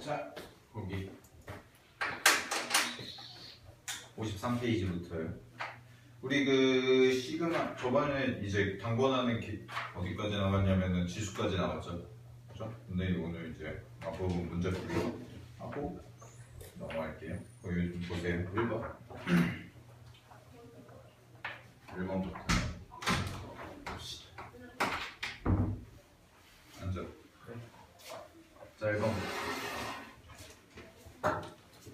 자, 거기 53페이지부터요. 우리 그 시그마 저번에 이제 단권하는 어디까지 나왔냐면은 지수까지 나왔죠. 그죠? 근데 오늘 이제 앞부분 문제 풀이로 하고 넘어갈게요. 거기 좀 보세요. 1번. 1번부터 봅시다. 앉아. 자, 1번.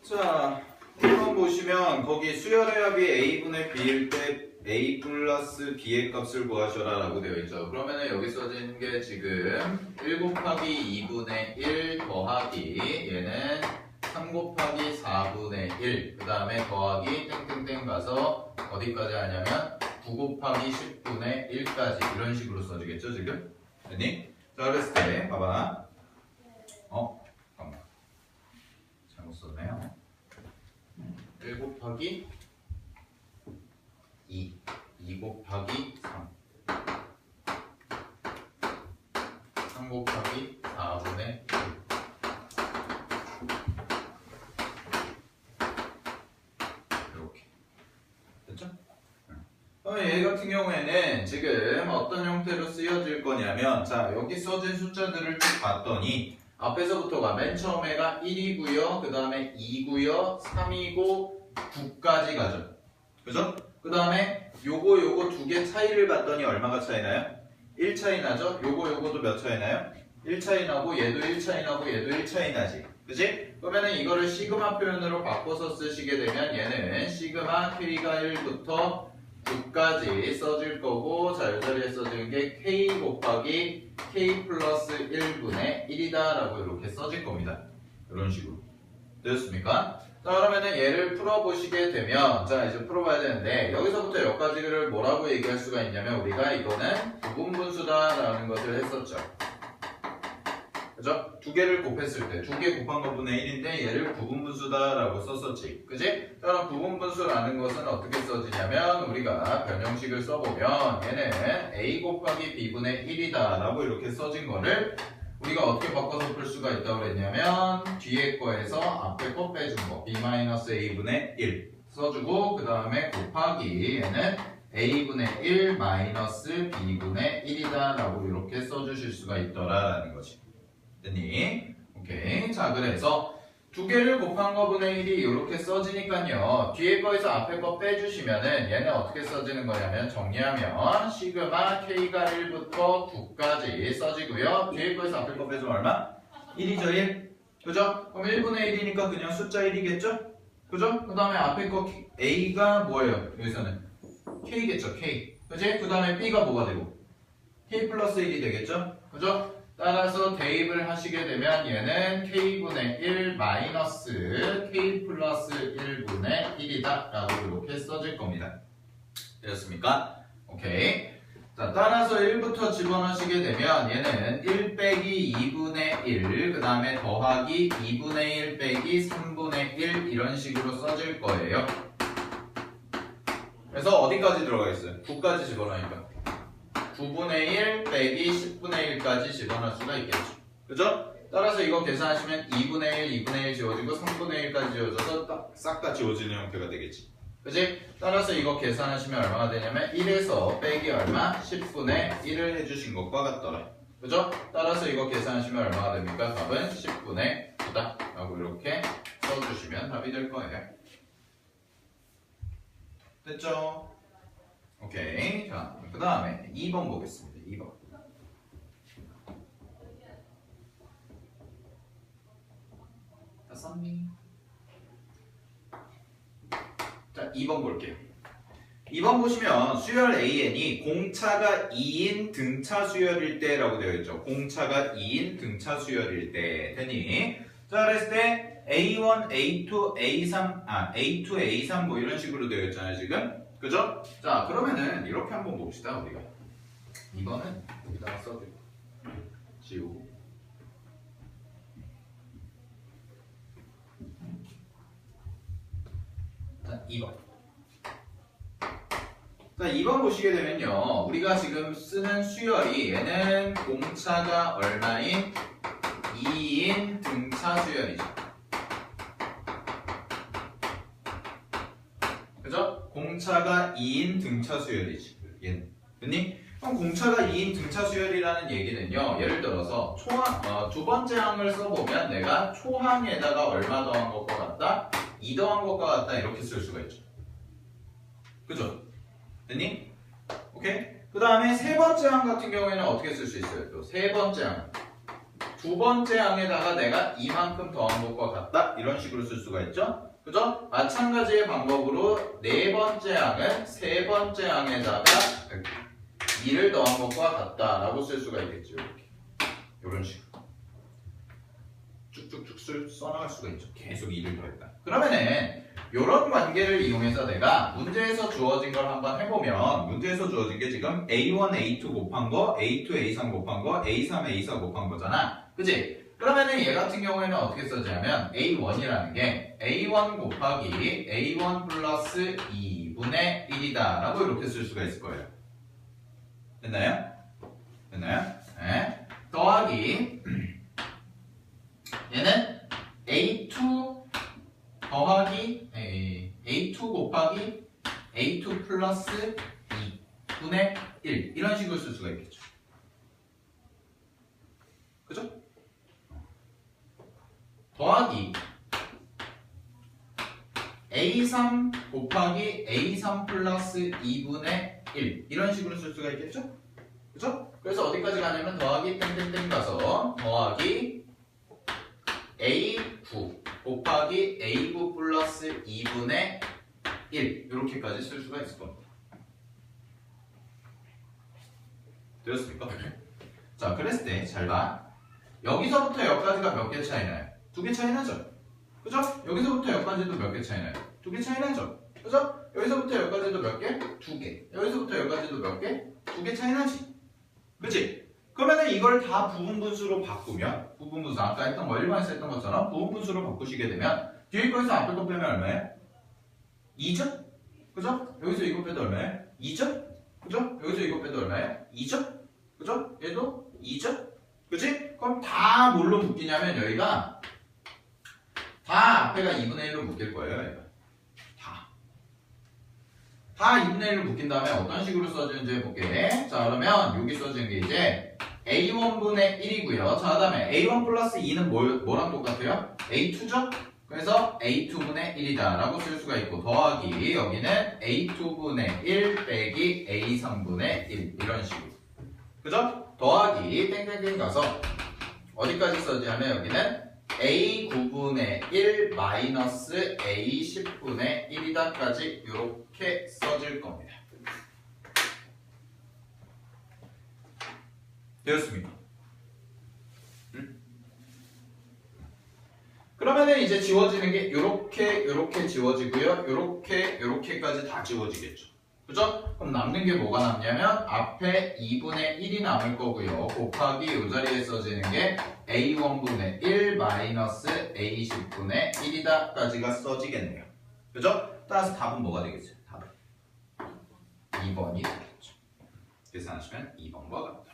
자, 1번 보시면 거기 수열의 합이 a분의 b일 때 a 플러스 b의 값을 구하셔라 라고 되어 있죠. 그러면은 여기 써진 게 지금 1 곱하기 2분의 1 더하기 얘는 3 곱하기 4분의 1 그 다음에 더하기 땡땡땡 가서 어디까지 하냐면 9 곱하기 10분의 1까지 이런 식으로 써지겠죠 지금? 됐니? 자 그랬을 때 봐봐. 잠깐만 잘못 썼네요. 1 곱하기 2 곱하기 3 곱하기 4분의 1 이렇게 됐죠? 얘 같은 경우에는 지금 어떤 형태로 쓰여질 거냐면 자 여기 써진 숫자들을 쭉 봤더니 앞에서부터가 맨 처음에가 1이고요 그 다음에 2고요 3이고 9까지 가죠 그죠? 그 다음에 요거 두 개 차이를 봤더니 얼마가 차이 나요? 1 차이 나죠? 요거도 몇 차이 나요? 1 차이 나고 얘도 1 차이 나고 얘도 1 차이 나지 그치? 그러면은 이거를 시그마 표현으로 바꿔서 쓰시게 되면 얘는 시그마 k가 1부터 9까지 써질 거고 자 이 자리에 써지는 게 k 곱하기 k 플러스 1분의 1이다 라고 이렇게 써질 겁니다 이런 식으로 되었습니까? 자 그러면은 얘를 풀어보시게 되면 자 이제 풀어봐야 되는데 여기서부터 여기까지를 뭐라고 얘기할 수가 있냐면 우리가 이거는 부분분수다 라는 것을 했었죠 그죠? 두 개를 곱했을 때 두 개 곱한 것분의 1인데 얘를 부분분수다 라고 썼었지 그지? 자 그럼 부분분수라는 것은 어떻게 써지냐면 우리가 변형식을 써보면 얘는 a 곱하기 b분의 1이다 라고 이렇게 써진 거를 우리가 어떻게 바꿔서 풀 수가 있다고 그랬냐면 뒤에 거에서 앞에 거 빼준 거 b-a분의 1 써주고 그 다음에 곱하기 얘는 a분의 1 마이너스 b분의 1이다 라고 이렇게 써주실 수가 있더라라는 거지 됐니? 오케이 자 그래서 두 개를 곱한 거분의 1이 이렇게 써지니까요 뒤에 거에서 앞에 거 빼주시면은 얘는 어떻게 써지는 거냐면 정리하면 시그마 k가 1부터 9까지 써지고요 뒤에 거에서 앞에 거 빼주면 얼마? 1이죠 1 그죠? 그럼 1분의 1이니까 그냥 숫자 1이겠죠? 그죠? 그 다음에 앞에 거 a가 뭐예요? 여기서는 k겠죠 k 그지? 그 다음에 b가 뭐가 되고? k 플러스 1이 되겠죠? 그죠? 따라서 대입을 하시게 되면 얘는 k분의 1 마이너스 k 플러스 1분의 1이다 라고 이렇게 써질 겁니다. 되었습니까? 오케이. 자, 따라서 1부터 집어넣으시게 되면 얘는 1 빼기 2분의 1, 그 다음에 더하기 2분의 1 빼기 3분의 1 이런 식으로 써질 거예요. 그래서 어디까지 들어가 있어요? 9까지 집어넣으니까. 9분의 1 빼기 10분의 1까지 집어넣을 수가 있겠죠. 그죠? 따라서 이거 계산하시면 2분의 1, 2분의 1 지워지고 3분의 1까지 지워져서 싹 다 지워지는 형태가 되겠지. 그지? 따라서 이거 계산하시면 얼마가 되냐면 1에서 빼기 얼마? 10분의 1을 해주신 것과 같더라. 그죠? 따라서 이거 계산하시면 얼마가 됩니까? 답은 10분의 9다. 라고 이렇게 써주시면 답이 될 거예요. 됐죠? 오케이. 자, 그 다음에 2번 보겠습니다. 2번. 다 썼니? 자, 2번 볼게요. 2번 보시면 수열 AN이 공차가 2인 등차 수열일 때라고 되어 있죠. 공차가 2인 등차 수열일 때. 되니? 자, 그랬을 때 A1, A2, A3, A2, A3 뭐 이런 식으로 되어 있잖아요, 지금. 그죠? 자 그러면은 이렇게 한번 봅시다 우리가 2번은 여기다가 써주고 지우고 자 2번 자 2번 보시게 되면요 우리가 지금 쓰는 수열이 얘는 공차가 얼마인 2인 등차 등차 수열이죠. 그죠? 공차가 2인 등차 수열이지. 얘는. 됐니? 그럼 공차가 2인 등차 수열이라는 얘기는요. 예를 들어서 두 번째 항을 써보면 내가 초항에다가 얼마 더한 것과 같다? 2 더한 것과 같다. 이렇게 쓸 수가 있죠. 그죠? 됐니? 오케이? 그 다음에 세 번째 항 같은 경우에는 어떻게 쓸 수 있어요? 또 세 번째 항. 두 번째 항에다가 내가 이만큼 더한 것과 같다. 이런 식으로 쓸 수가 있죠? 그죠? 마찬가지의 방법으로 네 번째 항은 세 번째 항에다가 2를 더한 것과 같다라고 쓸 수가 있겠죠. 이렇게. 이런 식으로. 쭉쭉쭉 써나갈 수가 있죠. 계속 2를 더했다. 그러면은 이런 관계를 이용해서 내가 문제에서 주어진 걸 한번 해보면 문제에서 주어진 게 지금 A1, A2 곱한 거, A2, A3 곱한 거, A3, A4 곱한 거잖아. 그치? 그러면은 얘 같은 경우에는 어떻게 써지냐면 A1이라는 게 A1 곱하기 A1 플러스 2분의 1이다 라고 이렇게 쓸 수가 있을 거예요. 됐나요? 됐나요? 네. 더하기 얘는 A2 더하기 A2 곱하기 A2 플러스 2분의 1 이런 식으로 쓸 수가 있겠죠. 그죠? 더하기 A3 곱하기 A3 플러스 2분의 1 이런 식으로 쓸 수가 있겠죠? 그죠? 그래서 어디까지 가냐면 더하기 땡땡땡 가서 더하기 A9 곱하기 A9 플러스 2분의 1 이렇게까지 쓸 수가 있을 겁니다. 되었습니까? 자, 그랬을 때 잘 봐. 여기서부터 여기까지가 몇 개 차이 나요? 2개 차이 나죠? 그죠? 여기서부터 여기까지도 몇 개 차이 나요? 2개 차이 나죠? 그죠? 여기서부터 여기까지도 몇 개? 2개. 여기서부터 여기까지도 몇 개? 2개 차이 나지? 그치? 그러면은 이걸 다 부분분수로 바꾸면 부분분수 아까 했던 거 일반에서 했던 것처럼 부분분수로 바꾸시게 되면 뒤에 거에서 앞에 거 빼면 얼마예요? 2죠? 그죠? 여기서 이거 빼도 얼마예요? 2죠? 그죠? 여기서 이거 빼도 얼마예요? 2죠? 그죠? 얘도 2죠? 그치? 그럼 다 뭘로 묶이냐면 여기가 다 앞에가 2분의 1로 묶일 거예요. 얘가. 다 2분의 1로 묶인 다음에 어떤 식으로 써지는지 해볼게. 자, 그러면 여기 써지는 게 이제 A1분의 1이고요. 자, 그 다음에 A1 플러스 2는 뭐랑 똑같아요? A2죠? 그래서 A2분의 1이다 라고 쓸 수가 있고 더하기 여기는 A2분의 1 빼기 A3분의 1 이런 식으로. 그죠? 더하기 땡땡땡 가서 어디까지 써지냐면 여기는 A9분의 1 마이너스 A10분의 1이다까지 이렇게 써질 겁니다. 되었습니까? 그러면은 이제 지워지는 게 요렇게 지워지고요. 요렇게까지 다 지워지겠죠. 그죠? 그럼 남는 게 뭐가 남냐면 앞에 2분의 1이 남을 거고요. 곱하기 이 자리에 써지는 게 A1분의 1 마이너스 A10분의 1이다 까지가 써지겠네요. 그죠? 따라서 답은 뭐가 되겠어요? 답은 2번이 되겠죠. 계산하시면 2번과 같다.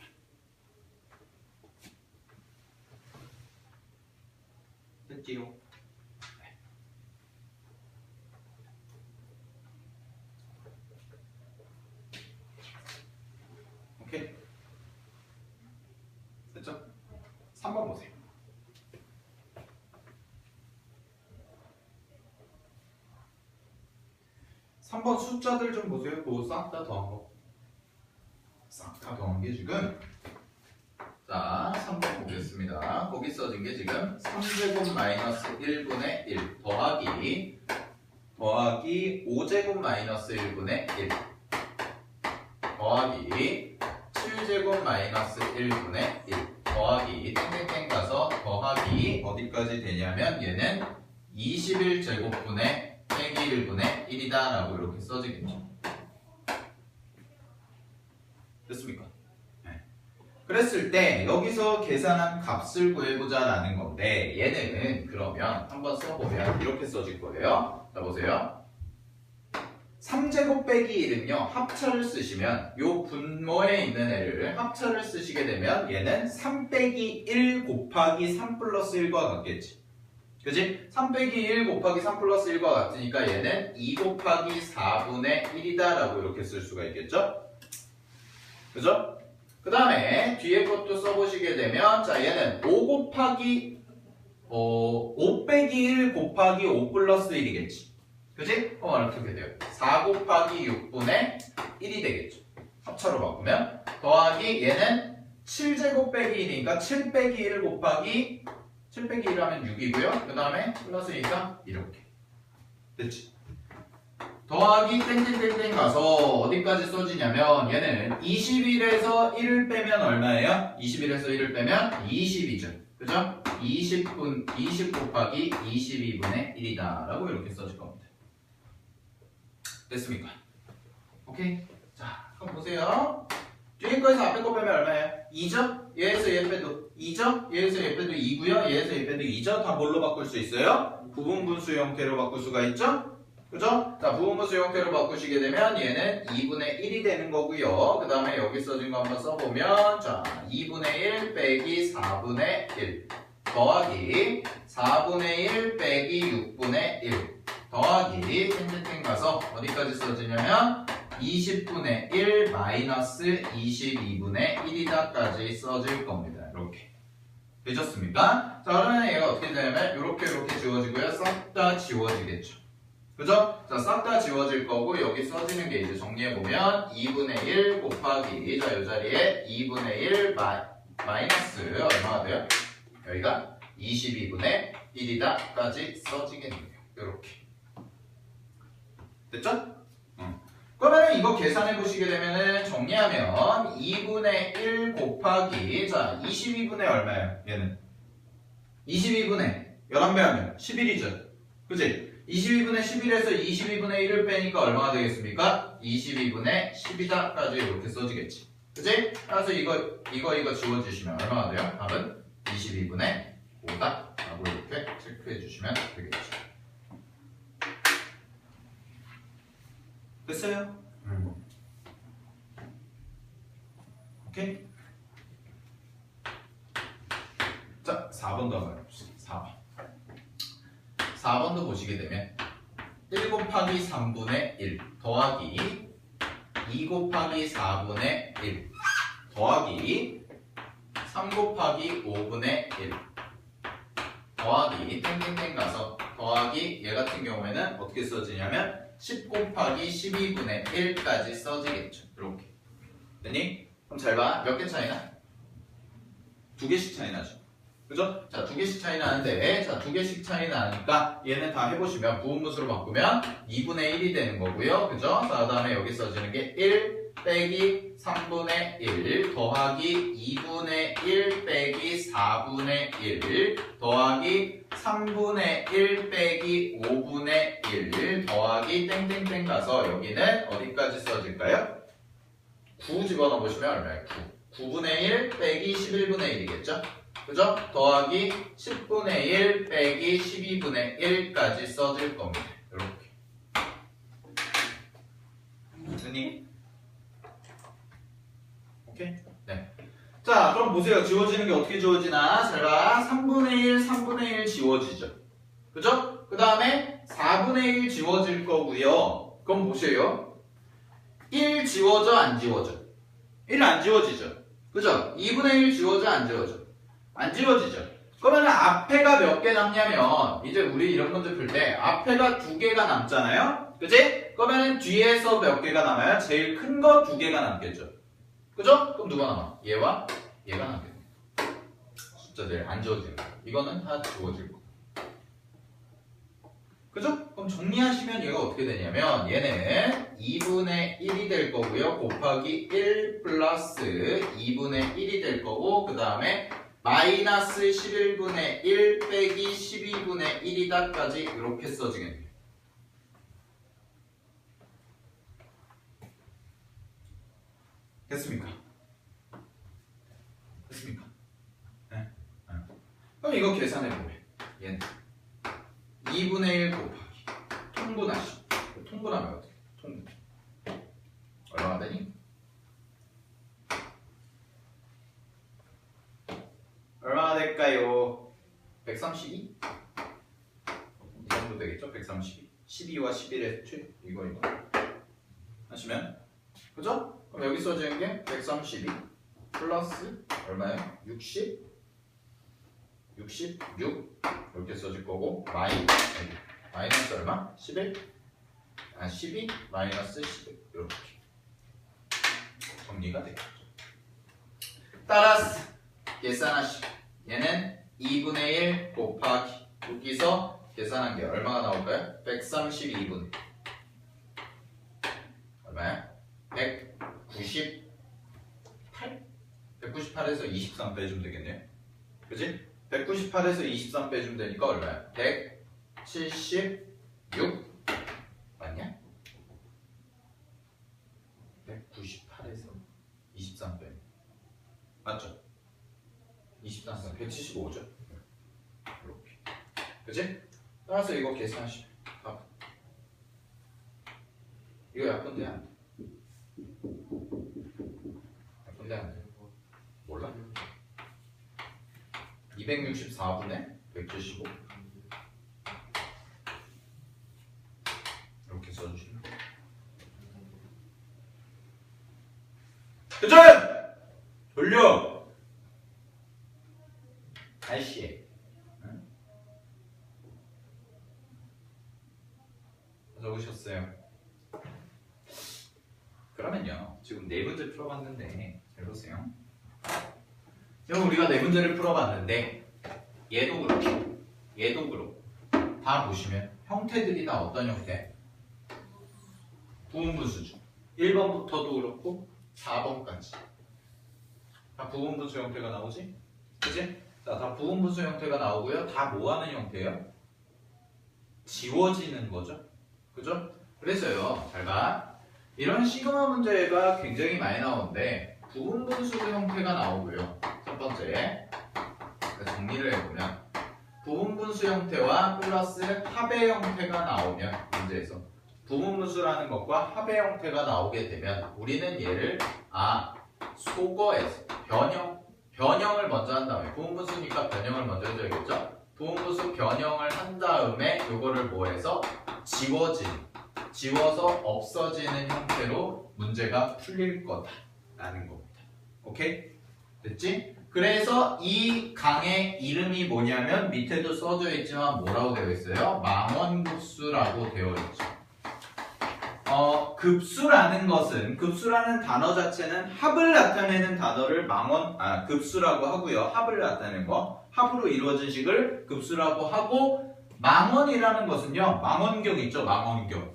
됐지요? 오케이. 됐죠? 3번 보세요. 3번 숫자들 좀 보세요. 뭐 싹 다 더한 거. 싹 다 더한 게 지금 자, 3번 보겠습니다. 거기 써진 게 지금 3제곱 마이너스 1분의 1 더하기 5제곱 마이너스 1분의 1 더하기 7제곱 마이너스 1분의 1 더하기 땡땡땡 가서 더하기 어디까지 되냐면 얘는 21제곱분의 빼기 1분의 1이다 라고 이렇게 써지겠죠. 됐습니까? 네. 그랬을 때 여기서 계산한 값을 구해보자 라는 건데 얘는 그러면 한번 써보면 이렇게 써질 거예요. 자 보세요. 3제곱 빼기 1은요 합차를 쓰시면 요 분모에 있는 애를 합차를 쓰시게 되면 얘는 3 빼기 1 곱하기 3 플러스 1과 같겠지. 그지? 3 빼기 1 곱하기 3 플러스 1과 같으니까 얘는 2 곱하기 4분의 1이다 라고 이렇게 쓸 수가 있겠죠? 그죠? 그 다음에 뒤에 것도 써보시게 되면 자 얘는 5 빼기 1 곱하기 5 플러스 1이겠지. 그지? 그럼 어떻게 돼요? 4 곱하기 6분의 1이 되겠죠. 합차로 바꾸면 더하기 얘는 7제곱 빼기 1이니까 7 빼기 1 곱하기 7 빼기 1 하면 6이고요. 그 다음에 플러스니까 이렇게 됐지? 더하기 땡땡땡땡 가서 어디까지 써지냐면 얘는 21에서 1을 빼면 얼마예요? 21에서 1을 빼면 20이죠. 그죠? 20 곱하기 22분의 1이다 라고 이렇게 써질 겁니다. 됐습니까? 오케이? 자, 그럼 보세요. 뒤에 거에서 앞에 거 빼면 얼마예요? 2죠? 얘에서 얘 빼도 2죠? 얘에서 얘 빼도 2고요. 얘에서 얘 빼도 2죠? 다 뭘로 바꿀 수 있어요? 부분분수 형태로 바꿀 수가 있죠? 그죠? 자, 부분분수 형태로 바꾸시게 되면 얘는 2분의 1이 되는 거고요. 그 다음에 여기 써진 거 한번 써보면 자, 2분의 1 빼기 4분의 1 더하기 4분의 1 빼기 6분의 1 더하기 땡땡땡 가서 어디까지 써지냐면 20분의 1 마이너스 22분의 1이다까지 써질 겁니다. 이렇게 되셨습니까? 자, 그러면 얘가 어떻게 되냐면 이렇게 지워지고요. 싹 다 지워지겠죠. 그죠? 자, 싹 다 지워질 거고 여기 써지는 게 이제 정리해보면 2분의 1 곱하기 자, 이 자리에 2분의 1 마이너스 얼마가 돼요? 여기가 22분의 1이다까지 써지겠네요. 이렇게 됐죠? 그러면 이거 계산해 보시게 되면은 정리하면 2분의 1 곱하기 자 22분의 얼마예요? 얘는 22분의 11배 하면 11이죠. 그치? 22분의 11에서 22분의 1을 빼니까 얼마가 되겠습니까? 22분의 10이다까지 이렇게 써지겠지. 그치? 그래서 이거 지워주시면 얼마가 돼요? 답은 22분의 5다 라고 이렇게 체크해 주시면 되겠죠. 됐어요? 오케이? 자, 4번도 한번 해봅시다. 4번도 보시게 되면 1 곱하기 3분의 1 더하기 2 곱하기 4분의 1 더하기 3 곱하기 5분의 1 더하기 땡땡땡 가서 더하기 얘 같은 경우에는 어떻게 써지냐면 10 곱하기 12분의 1까지 써지겠죠. 이렇게 됐니? 그럼 잘 봐. 몇 개 차이나? 2개씩 차이 나죠. 그죠? 자, 2개씩 차이 나는데 자, 2개씩 차이 나니까 얘는 다 해보시면 부분분수로 바꾸면 2분의 1이 되는 거고요. 그죠? 자, 그 다음에 여기 써지는 게 1 빼기 3분의 1 더하기 2분의 1 빼기 4분의 1 더하기 3분의 1 빼기 5분의 1 더하기 땡땡땡 가서 여기는 어디까지 써질까요? 9 집어넣어 보시면 얼마예요? 9. 9분의 1 빼기 11분의 1이겠죠? 그죠? 더하기 10분의 1 빼기 12분의 1까지 써질 겁니다. 이렇게. 됐니? 오케이? 네. 자, 그럼 보세요. 지워지는 게 어떻게 지워지나? 잘 봐. 3분의 1, 3분의 1 지워지죠. 그죠? 그 다음에 4분의 1 지워질 거고요. 그럼 보세요. 1 지워져, 안 지워져? 1 안 지워지죠. 그죠? 2분의 1 지워져, 안 지워져? 안 지워지죠. 그러면 앞에가 몇 개 남냐면 이제 우리 이런 문제 풀 때 앞에가 2개가 남잖아요. 그치? 그러면 뒤에서 몇 개가 남아요? 제일 큰 거 2개가 남겠죠. 그죠? 그럼 누가 남아? 얘와 얘가 남겠네. 숫자들 안 지워지는 거. 이거는 다 지워질 거. 그죠? 그럼 정리하시면 얘가 어떻게 되냐면 얘는 2분의 1이 될 거고요. 곱하기 1 플러스 2분의 1이 될 거고 그 다음에 마이너스 11분의 1 빼기 12분의 1이다까지 이렇게 써지겠네요. 됐습니까? 됐습니까? 네. 그럼 이거 계산해보면 얘는 2분의 1 곱하기 통분하시 통분하면 어떻게? 통분 얼마나 되니? 얼마나 될까요? 132? 되겠죠? 132. 12와 11의 최 이거 하시면 그죠? 그럼 여기 써지는 게 132 플러스 얼마예요? 60 66 이렇게 써질 거고 마이너스 얼마? 11 12 마이너스 11 이렇게 정리가 되겠죠. 따라서 계산하시고 얘는 2분의 1 곱하기 여기서 계산한 게 얼마가 나올까요? 132분의 얼마야? 198? 198에서 23 빼주면 되겠네요. 그치? 198에서 23 빼주면 되니까 얼마야? 176 맞냐? 198에서 23 빼 맞죠? 23, 175죠? 이렇게 그치? 따라서 이거 계산하시면 봐봐. 이거 약분돼 안 돼? 약분돼 안 돼? 몰라? 264분의 175 이렇게 써주시면 도전! 돌려! 다시 응? 적으셨어요. 그러면요 지금 네 문제 풀어봤는데 잘 보세요. 지금 우리가 네 문제를 풀어봤는데 얘도 그렇고 얘도 그렇고 다 보시면 형태들이 다 어떤 형태? 부분분수죠. 1번부터도 그렇고 4번까지 다 부분분수 형태가 나오지? 그치? 자, 다 부분분수 형태가 나오고요. 다 뭐하는 형태예요? 지워지는 거죠. 그죠? 그래서요 잘 봐. 이런 시그마 문제가 굉장히 많이 나오는데 부분분수 형태가 나오고요. 첫 번째 정리를 해보면 부분분수 형태와 플러스 합의 형태가 나오면 문제에서 부분분수라는 것과 합의 형태가 나오게 되면 우리는 얘를 소거해서 변형을 먼저 한 다음에 부분분수니까 변형을 먼저 해줘야겠죠? 부분분수 변형을 한 다음에 이거를 뭐해서 지워서 없어지는 형태로 문제가 풀릴 거다라는 겁니다. 오케이? 됐지? 그래서 이 강의 이름이 뭐냐면 밑에도 써져 있지만 뭐라고 되어 있어요? 망원급수라고 되어 있죠. 급수라는 단어 자체는 합을 나타내는 단어를 급수라고 하고요. 합을 나타내는 거, 합으로 이루어진 식을 급수라고 하고, 망원이라는 것은요, 망원경 있죠, 망원경.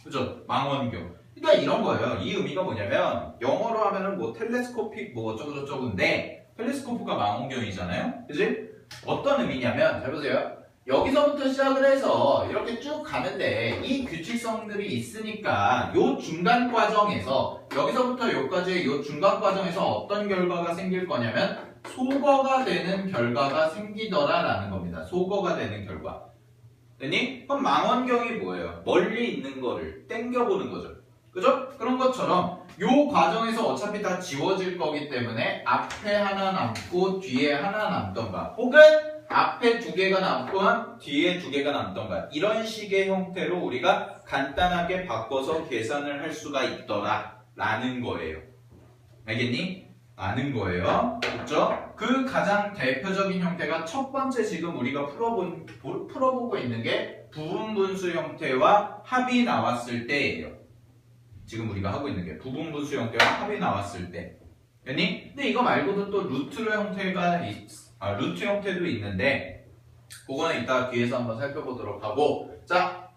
그죠? 망원경. 그러니까 이런 거예요. 이 의미가 뭐냐면, 영어로 하면은 뭐 텔레스코픽 뭐 어쩌고저쩌고인데, 텔레스코프가 망원경이잖아요? 그지? 어떤 의미냐면, 잘 보세요. 여기서부터 시작을 해서 이렇게 쭉 가는데 이 규칙성들이 있으니까 요 중간 과정에서 여기서부터 여기까지의 요 중간 과정에서 어떤 결과가 생길 거냐면 소거가 되는 결과가 생기더라라는 겁니다. 소거가 되는 결과. 됐니? 그럼 망원경이 뭐예요? 멀리 있는 거를 땡겨보는 거죠. 그죠? 그런 것처럼 요 과정에서 어차피 다 지워질 거기 때문에 앞에 하나 남고 뒤에 하나 남던가 혹은 앞에 두 개가 남건 뒤에 두 개가 남던가 이런 식의 형태로 우리가 간단하게 바꿔서 계산을 할 수가 있더라 라는 거예요. 알겠니? 라는 거예요. 그렇죠? 그 가장 대표적인 형태가 첫 번째 지금 우리가 풀어보고 있는 게 부분분수 형태와 합이 나왔을 때예요. 지금 우리가 하고 있는 게 부분분수 형태와 합이 나왔을 때. 됐니? 근데 이거 말고도 또 루트 형태도 있는데 그거는 이따 뒤에서 한번 살펴보도록 하고 자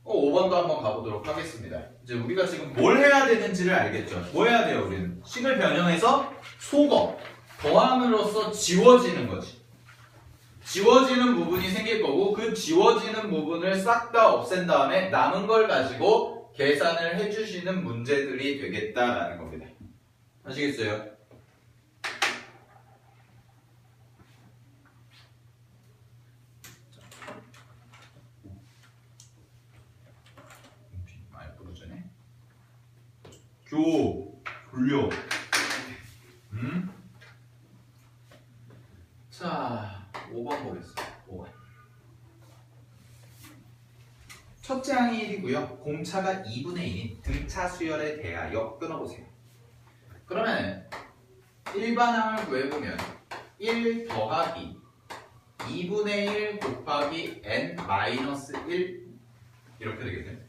5번도 한번 가보도록 하겠습니다. 이제 우리가 지금 뭘 해야 되는지를 알겠죠? 뭐 해야 돼요 우리는? 식을 변형해서 소거 더함으로써 지워지는 거지. 지워지는 부분이 생길 거고 그 지워지는 부분을 싹 다 없앤 다음에 남은 걸 가지고 계산을 해주시는 문제들이 되겠다라는 겁니다. 아시겠어요? 돌려. 자, 5번 보겠습니다. 5번. 첫째 항이 1이고요. 공차가 2분의 1인 등차 수열에 대하여 끊어보세요. 그러면 일반항을 구해보면 1 더하기 2분의 1 곱하기 n 마이너스 1 이렇게 되겠네요.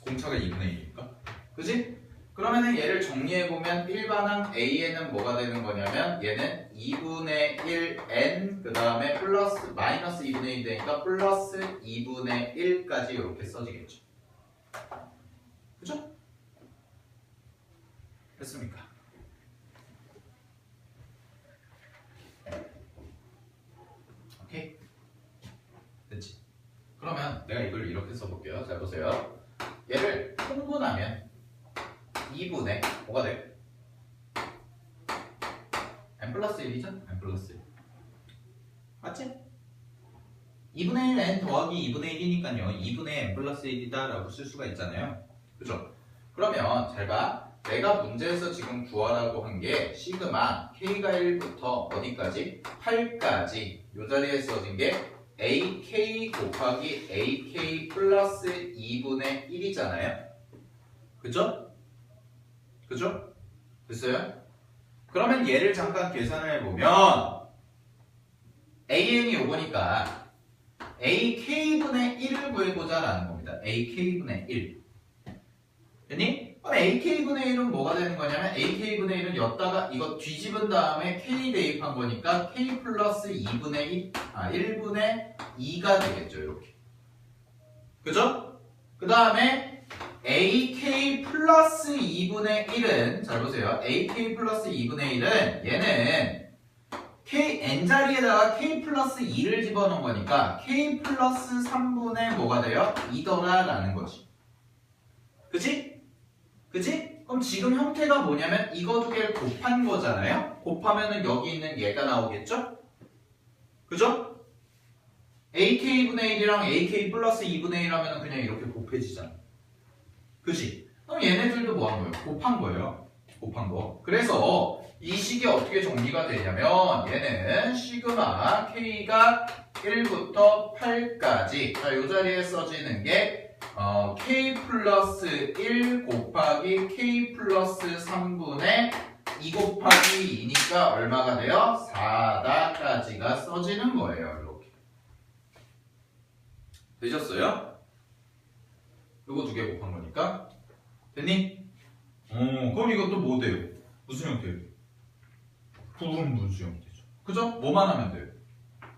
공차가 2분의 1이니까. 그지? 그러면은 얘를 정리해보면 일반항 A에는 뭐가 되는 거냐면 얘는 2분의 1n 그 다음에 플러스 마이너스 2분의 1 되니까 플러스 2분의 1까지 이렇게 써지겠죠. 그죠? 됐습니까? 오케이? 됐지? 그러면 내가 이걸 이렇게 써볼게요. 잘 보세요. 얘를 통분하면 2분의 뭐가 돼? n 플러스 1이죠? n 플러스 1 맞지? 2분의 1 n 더하기 2분의 1이니까요 2분의 n 플러스 1이다 라고 쓸 수가 있잖아요. 그죠? 그러면 잘 봐. 내가 문제에서 지금 구하라고 한 게 시그마 k가 1부터 어디까지? 8까지 이 자리에 써진 게 ak 곱하기 ak 플러스 2분의 1이잖아요. 그죠? 그죠? 됐어요? 그러면 얘를 잠깐 계산을 해보면 AN이 요거니까 AK분의 1을 구해보자 라는 겁니다. AK분의 1 됐니? 그럼 AK분의 1은 뭐가 되는 거냐면 AK분의 1은 였다가 이거 뒤집은 다음에 K 대입한 거니까 K 플러스 2분의 1, 1분의 2가 되겠죠. 이렇게 그죠? 그 다음에 AK 플러스 2분의 1은 잘 보세요. AK 플러스 2분의 1은 얘는 K N자리에다가 K 플러스 2를 집어넣은 거니까 K 플러스 3분의 뭐가 돼요? 2더라 라는 거지. 그치? 그치? 그럼 지금 형태가 뭐냐면 이거 두 개를 곱한 거잖아요? 곱하면은 여기 있는 얘가 나오겠죠? 그죠? AK분의 1이랑 AK 플러스 2분의 1 하면은 그냥 이렇게 곱해지잖아. 그치? 그럼 얘네들도 뭐 한 거예요? 곱한 거예요. 곱한 거. 그래서 이 식이 어떻게 정리가 되냐면 얘는 시그마 K가 1부터 8까지 자, 이 자리에 써지는 게 K 플러스 1 곱하기 K 플러스 3분의 2 곱하기 2니까 얼마가 돼요? 4다까지가 써지는 거예요. 이렇게. 되셨어요? 요거 두 개 곱한 거니까 됐니? 그럼 이것도 뭐 돼요? 무슨 형태예요? 부분분수 형태죠. 그죠? 뭐만 하면 돼요?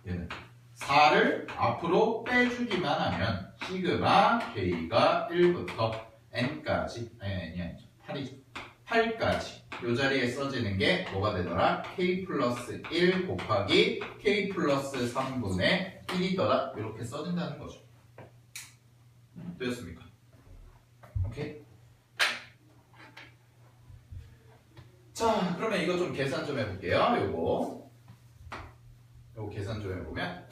얘는 4를 앞으로 빼주기만 하면 시그마 K가 1부터 N까지 n이 아니죠. 8이죠. 8까지 요 자리에 써지는 게 뭐가 되더라? K 플러스 1 곱하기 K 플러스 3분의 1이더라. 이렇게 써진다는 거죠. 되었습니까? 오케이? 자, 그러면 이거 좀 계산 좀 해볼게요. 요거 계산 좀 해보면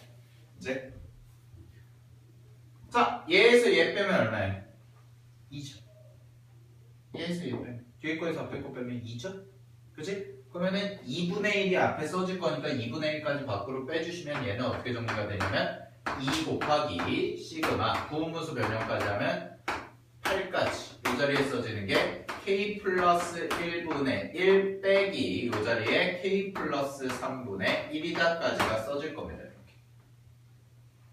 이제 자, 얘에서 얘 빼면 얼마예요? 2죠. 얘에서 얘 빼면 뒤에 거에서 앞에 거 빼면 2죠? 그치? 그러면은 2분의 1이 앞에 써질 거니까 2분의 1까지 밖으로 빼주시면 얘는 어떻게 정리가 되냐면 2 곱하기 시그마 부분분수 변형까지 하면 8까지 이 자리에 써지는 게 K 플러스 1분의 1 빼기 이 자리에 K 플러스 3분의 1이다까지가 써질 겁니다. 이렇게.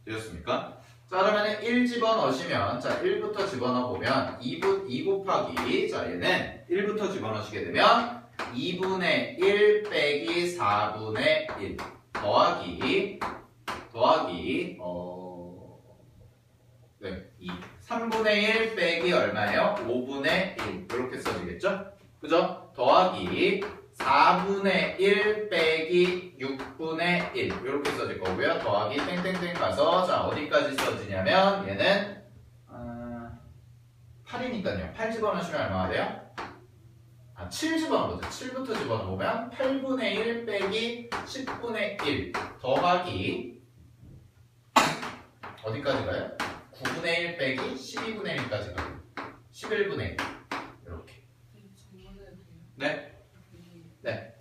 되셨습니까? 자, 그러면 1 집어넣으시면 자 1부터 집어넣어보면 2 곱하기 자 얘는 1부터 집어넣으시게 되면 2분의 1 빼기 4분의 1 더하기 2 3분의 1 빼기 얼마예요? 5분의 1 이렇게 써지겠죠? 그죠? 더하기 4분의 1 빼기 6분의 1 이렇게 써질 거고요. 더하기 땡땡땡 가서 자 어디까지 써지냐면 얘는 8이니까요. 8 집어넣으시면 얼마가 돼요? 7 집어넣어보자. 7부터 집어넣으면 8분의 1 빼기 10분의 1 더하기 어디까지 가요? 9분의 1 빼기 12분의 1까지 가요. 11분의 1 이렇게. 네? 네.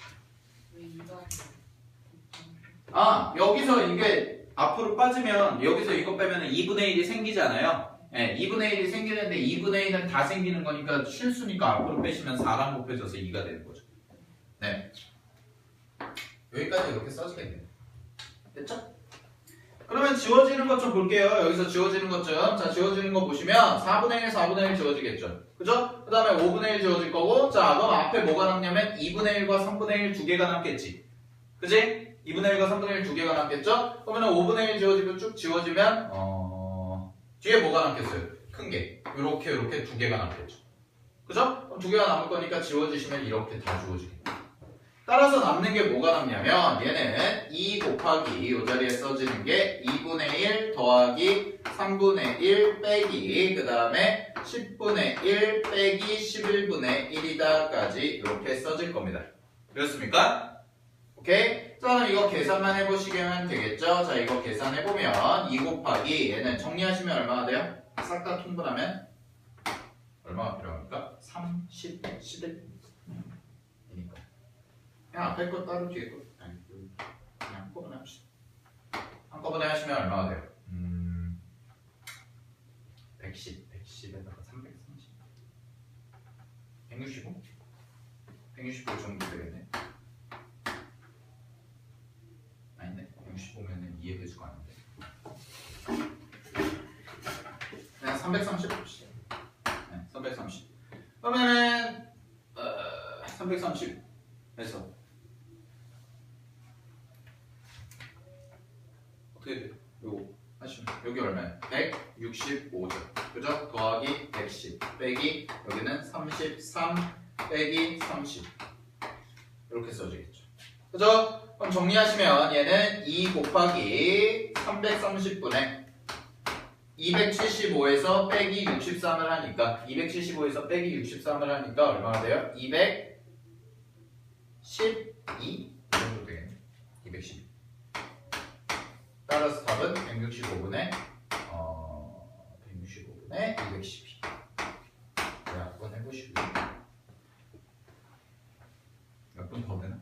여기서 이게 앞으로 빠지면 여기서 이거 빼면 2분의 1이 생기잖아요. 네, 2분의 1이 생기는데 2분의 1은 다 생기는 거니까 실수니까 앞으로 빼시면 4랑 곱해져서 2가 되는 거죠. 네. 여기까지 이렇게 써지겠네요. 됐죠? 그러면 지워지는 것 좀 볼게요. 여기서 지워지는 것 좀. 자, 지워지는 거 보시면 4분의 1, 4분의 1 지워지겠죠. 그죠? 그 다음에 5분의 1 지워질 거고, 자, 그럼 앞에 뭐가 남냐면 2분의 1과 3분의 1 두 개가 남겠지. 그지? 2분의 1과 3분의 1 두 개가 남겠죠? 그러면 5분의 1 지워지고 쭉 지워지면, 뒤에 뭐가 남겠어요? 큰 게. 요렇게 두 개가 남겠죠. 그죠? 그럼 두 개가 남을 거니까 지워지시면 이렇게 다 지워지겠네요. 따라서 남는 게 뭐가 남냐면 얘는 2 곱하기 이 자리에 써지는 게 2분의 1 더하기 3분의 1 빼기 그 다음에 10분의 1 빼기 11분의 1이다까지 이렇게 써질 겁니다. 그렇습니까? 오케이? 자, 그럼 이거 계산만 해보시면 되겠죠? 자, 이거 계산해보면 2 곱하기 얘는 정리하시면 얼마나 돼요? 싹 다 통분하면 얼마가 필요합니까? 3, 10, 11 그냥 앞에 거 따로 뒤에 거 아니 그냥 한꺼번에 합시다. 한꺼번에 하시면 얼마가 돼요? 110에다가 330 165? 165 정도 되겠네. 아닌데 165면은 2의 배수가 아닌데 그냥 330 봅시다. 네, 330 그러면은 330 해서 어떻게 돼요? 요거 하시면 여기 얼마야? 165죠. 그죠? 더하기 110 빼기 여기는 33 빼기 30 이렇게 써지겠죠. 그죠? 그럼 정리하시면 얘는 2 곱하기 330분의 275에서 빼기 63을 하니까 275에서 빼기 63을 하니까 얼마가 돼요? 212 이 정도 되겠네. 212 따라서 답은 165분의 212 약분 해보시고요. 약분 더 되나?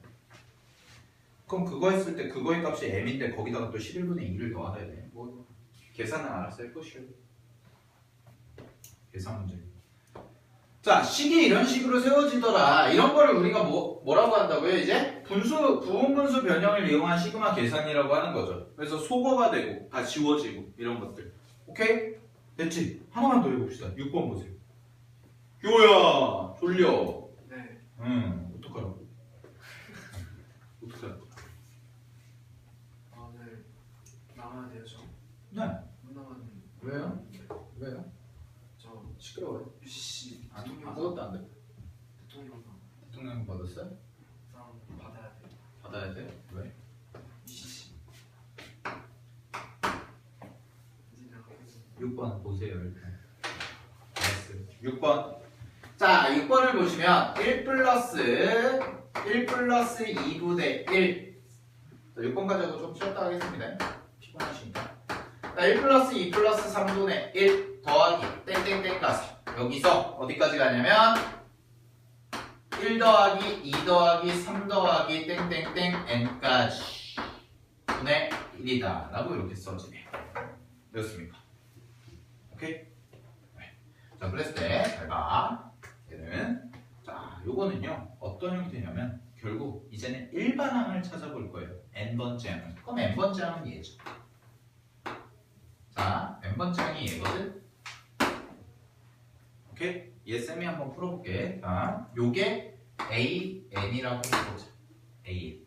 그럼 그거 했을 때 그거의 값이 m인데 거기다가 또 11분의 2를 더하야 돼. 뭐 계산은 알아서 해보시고 계산 문제. 자, 식이 이런 식으로 세워지더라. 이런 거를 우리가 뭐라고 한다고요? 이제 부분분수 변형을 이용한 시그마 계산이라고 하는 거죠. 그래서 소거가 되고 다 지워지고 이런 것들. 오케이? 됐지? 하나만 더 해봅시다. 6번 보세요. 교야 졸려. 네. 어떡하라고? 어떡하라고? 네. 나와야 돼요, 저. 네. 못 나가는. 왜요? 왜요? 저 시끄러워요. UCC 아무것도 안 돼. 대통령 받았어요? 받아야 돼. 받아야 돼? 왜? UCC. 6번 보세요 일단. 6번. 자, 6번을 보시면 1 플러스 2분의 1. 자, 6번까지 하고 좀 쉬었다 하겠습니다. 피곤하시니까. 자, 1 플러스 2 플러스 3분의 1 더하기 땡땡땡 가서 여기서 어디까지 가냐면 1 더하기 2 더하기 3 더하기 땡땡땡 n까지 분의 1이다 라고 이렇게 써지네요. 되었습니까? 오케이? 네. 자, 그랬을 때 잘 봐. 얘는 자, 요거는요 어떤 형태냐면 결국 이제는 일반항을 찾아볼 거예요. n번째 항을. 그럼 n번째 항은 얘죠. 자, n번째 항이 얘거든. 오케이? 얘 쌤이 한번 풀어볼게. 자, 요게 AN이라고 해보자. AN.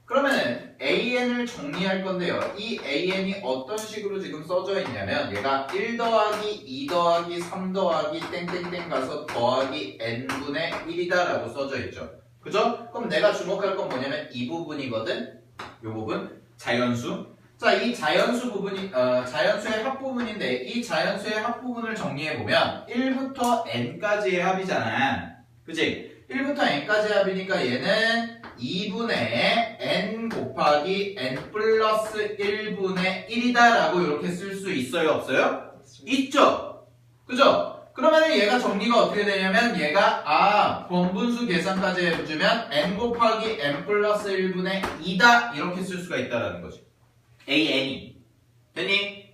그러면은 AN을 정리할 건데요. 이 AN이 어떤 식으로 지금 써져 있냐면 얘가 1 더하기 2 더하기 3 더하기 땡땡땡 가서 더하기 n분의 1이다 라고 써져 있죠. 그죠? 그럼 내가 주목할 건 뭐냐면 이 부분이거든. 요 부분. 자연수. 자, 이 자연수 부분이 자연수의 합부분인데 이 자연수의 합부분을 정리해 보면 1부터 n까지의 합이잖아. 그치? 1부터 n까지의 합이니까 얘는 2분의 n 곱하기 n 플러스 1분의 1이다 라고 이렇게 쓸 수 있어요? 없어요? 있죠? 그죠? 그러면 얘가 정리가 어떻게 되냐면 얘가 번분수 계산까지 해주면 n 곱하기 n 플러스 1분의 2다 이렇게 쓸 수가 있다라는 거지. AN이. 됐니?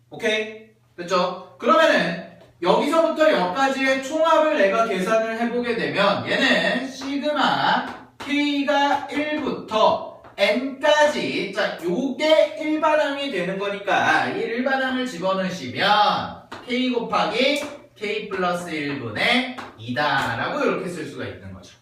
오케이? 됐죠? 그러면은 여기서부터 여기까지의 총합을 내가 계산을 해보게 되면 얘는 시그마 K가 1부터 N까지 자 요게 1반항이 되는 거니까 이 1반항을 집어넣으시면 K 곱하기 K 플러스 1분의 2다 라고 이렇게 쓸 수가 있는 거죠.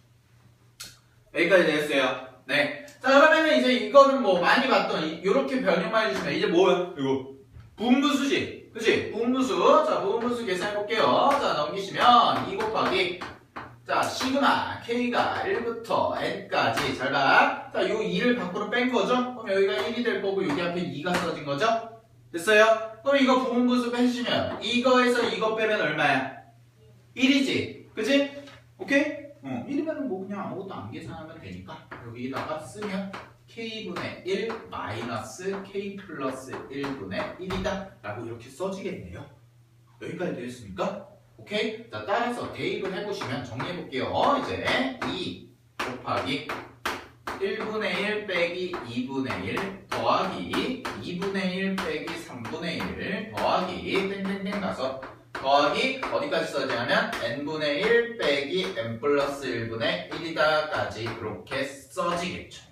여기까지 되겠어요? 네. 자 그러면은 이제 이거는 뭐 많이 봤던 이렇게 변형만 해주시면 이제 뭐야? 이거 부분분수지? 그치? 부분분수. 자 부분분수 계산해볼게요. 자 넘기시면 2 곱하기 자 시그마 K가 1부터 N까지 잘 봐. 자 요 2를 밖으로 뺀 거죠? 그럼 여기가 1이 될 거고 여기 앞에 2가 써진 거죠? 됐어요? 그럼 이거 부분분수 빼주시면 이거에서 이거 빼면 얼마야? 1이지? 그치? 오케이? 1이면 뭐 그냥 아무것도 안 계산하면 되니까 여기다가 쓰면 K분의 1 마이너스 K 플러스 1분의 1이다 라고 이렇게 써지겠네요. 여기까지 되겠습니까? 오케이? 자 따라서 대입을 해보시면 정리해볼게요. 이제 2 곱하기 1분의 1 빼기 2분의 1 더하기 2분의 1 빼기 3분의 1 더하기 땡땡땡 가서 더하기 어디까지 써지냐면 n분의 1 빼기 n 플러스 1분의 1이다까지 이렇게 써지겠죠.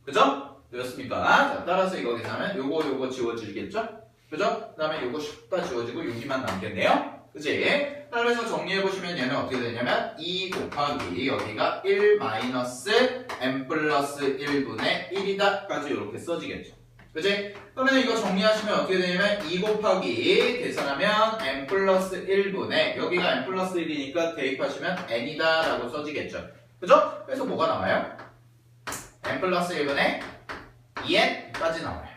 그죠? 되었습니까? 자, 따라서 이거 계산하면 요거 지워지겠죠? 그죠? 그 다음에 요거 슉다 지워지고 여기만 남겠네요. 그치? 따라서 정리해보시면 얘는 어떻게 되냐면 2 곱하기 여기가 1 마이너스 n 플러스 1분의 1이다까지 이렇게 써지겠죠. 그치? 그러면 이거 정리하시면 어떻게 되냐면 2 곱하기 계산하면 n 플러스 1분의 여기가 n 플러스 1이니까 대입하시면 n이다 라고 써지겠죠. 그죠? 그래서 뭐가 나와요? n 플러스 1분의 2n까지 나와요.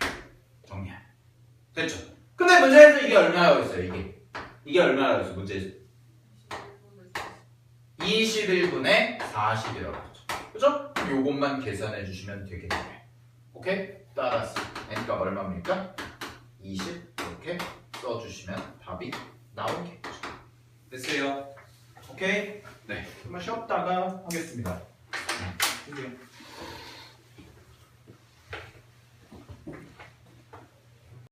정리하면. 됐죠? 근데 문제에서 이게 얼마라고 했어요? 이게 얼마라고 했어요? 문제에서 21분의 40이라고 했죠. 그죠? 요것만 계산해 주시면 되겠네요. 오케이? 따라서 n가 얼마입니까? 20 이렇게 써주시면 답이 나오겠죠. 됐어요? 오케이? 네. 한번 쉬었다가 하겠습니다. 네.